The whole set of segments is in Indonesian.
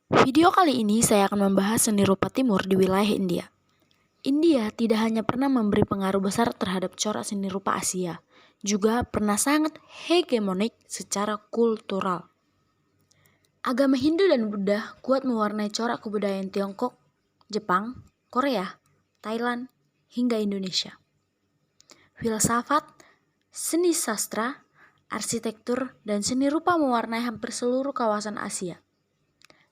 Video kali ini saya akan membahas seni rupa timur di wilayah India. India tidak hanya pernah memberi pengaruh besar terhadap corak seni rupa Asia, juga pernah sangat hegemonik secara kultural. Agama Hindu dan Buddha kuat mewarnai corak kebudayaan Tiongkok, Jepang, Korea, Thailand, hingga Indonesia. Filsafat, seni sastra, arsitektur, dan seni rupa mewarnai hampir seluruh kawasan Asia.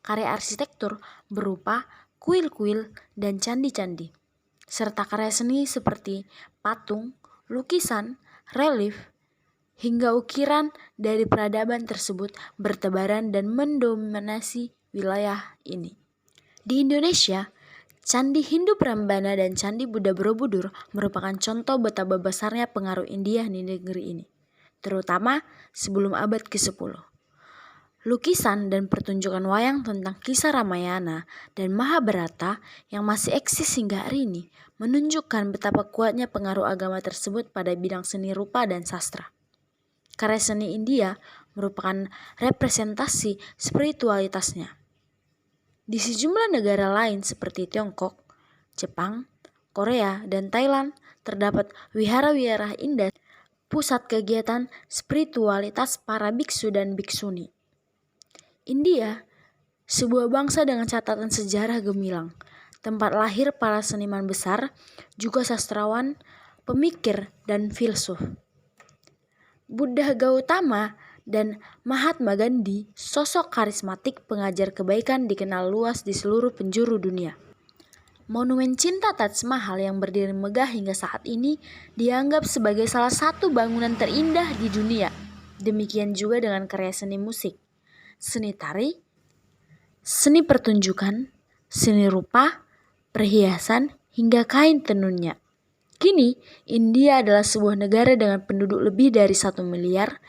Karya arsitektur berupa kuil-kuil dan candi-candi, serta karya seni seperti patung, lukisan, relief, hingga ukiran dari peradaban tersebut bertebaran dan mendominasi wilayah ini. Di Indonesia, Candi Hindu Prambanan dan Candi Buddha Borobudur merupakan contoh betapa besarnya pengaruh India di negeri ini, terutama sebelum abad ke-10. Lukisan dan pertunjukan wayang tentang kisah Ramayana dan Mahabharata yang masih eksis hingga hari ini menunjukkan betapa kuatnya pengaruh agama tersebut pada bidang seni rupa dan sastra. Karya seni India merupakan representasi spiritualitasnya. Di sejumlah negara lain seperti Tiongkok, Jepang, Korea, dan Thailand terdapat wihara-wihara indah, pusat kegiatan spiritualitas para biksu dan biksuni. India, sebuah bangsa dengan catatan sejarah gemilang, tempat lahir para seniman besar, juga sastrawan, pemikir, dan filsuf. Buddha Gautama dan Mahatma Gandhi, sosok karismatik pengajar kebaikan, dikenal luas di seluruh penjuru dunia. Monumen Cinta Taj Mahal yang berdiri megah hingga saat ini dianggap sebagai salah satu bangunan terindah di dunia. Demikian juga dengan karya seni musik, seni tari, seni pertunjukan, seni rupa, perhiasan, hingga kain tenunnya. Kini, India adalah sebuah negara dengan penduduk lebih dari 1 miliar.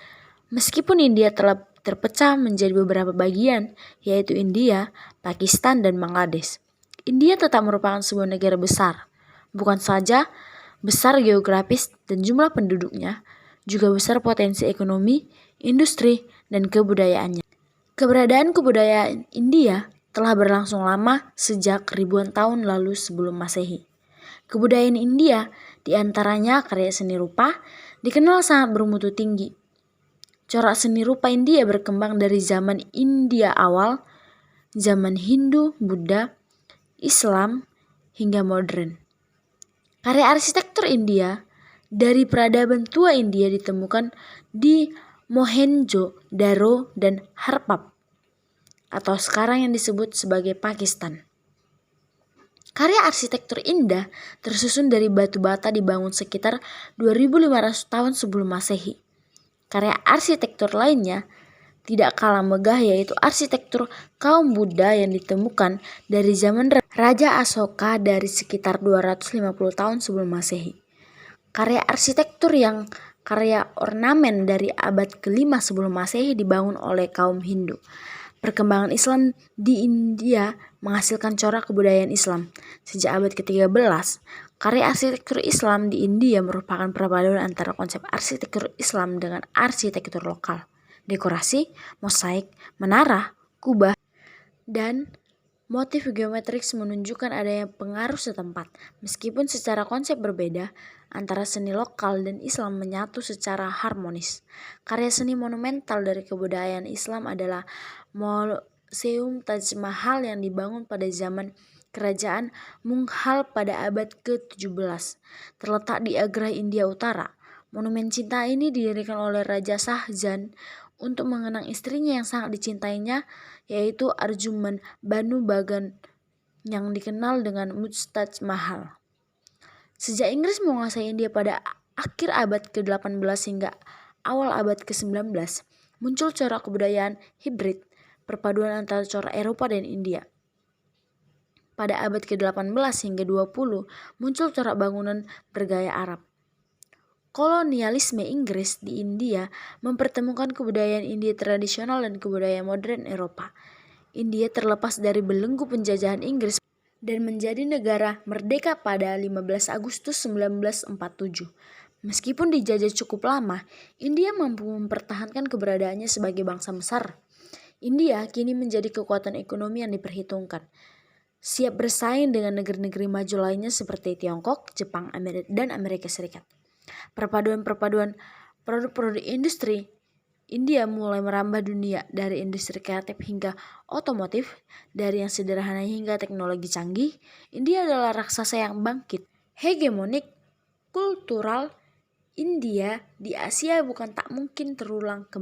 Meskipun India telah terpecah menjadi beberapa bagian, yaitu India, Pakistan, dan Bangladesh, India tetap merupakan sebuah negara besar. Bukan saja besar geografis dan jumlah penduduknya, juga besar potensi ekonomi, industri, dan kebudayaannya. Keberadaan kebudayaan India telah berlangsung lama sejak ribuan tahun lalu sebelum Masehi. Kebudayaan India, diantaranya karya seni rupa, dikenal sangat bermutu tinggi. Corak seni rupa India berkembang dari zaman India awal, zaman Hindu, Buddha, Islam, hingga modern. Karya arsitektur India dari peradaban tua India ditemukan di Mohenjo-daro dan Harappa, atau sekarang yang disebut sebagai Pakistan. Karya arsitektur India tersusun dari batu bata dibangun sekitar 2500 tahun sebelum Masehi. Karya arsitektur lainnya tidak kalah megah, yaitu arsitektur kaum Buddha yang ditemukan dari zaman Raja Asoka dari sekitar 250 tahun sebelum Masehi. Karya arsitektur yang karya ornamen dari abad ke-5 sebelum Masehi dibangun oleh kaum Hindu. Perkembangan Islam di India menghasilkan corak kebudayaan Islam. Sejak abad ke-13, karya arsitektur Islam di India merupakan perpaduan antara konsep arsitektur Islam dengan arsitektur lokal. Dekorasi, mosaik, menara, kubah, dan motif geometris menunjukkan adanya pengaruh setempat. Meskipun secara konsep berbeda, antara seni lokal dan Islam menyatu secara harmonis. Karya seni monumental dari kebudayaan Islam adalah Museum Taj Mahal yang dibangun pada zaman Kerajaan Mughal pada abad ke-17. Terletak di Agra, India Utara. Monumen cinta ini didirikan oleh Raja Shah Jahan untuk mengenang istrinya yang sangat dicintainya, yaitu Arjuman Banu Bagan yang dikenal dengan Taj Mahal. Sejak Inggris menguasai India pada akhir abad ke-18 hingga awal abad ke-19, muncul corak kebudayaan hibrid, perpaduan antara corak Eropa dan India. Pada abad ke-18 hingga 20 muncul corak bangunan bergaya Arab. Kolonialisme Inggris di India mempertemukan kebudayaan India tradisional dan kebudayaan modern Eropa. India terlepas dari belenggu penjajahan Inggris dan menjadi negara merdeka pada 15 Agustus 1947. Meskipun dijajah cukup lama, India mampu mempertahankan keberadaannya sebagai bangsa besar. India kini menjadi kekuatan ekonomi yang diperhitungkan, siap bersaing dengan negeri-negeri maju lainnya seperti Tiongkok, Jepang, dan Amerika Serikat. Perpaduan produk-produk industri India mulai merambah dunia, dari industri kreatif hingga otomotif, dari yang sederhana hingga teknologi canggih. India adalah raksasa yang bangkit. Hegemonik kultural India di Asia bukan tak mungkin terulang kembali.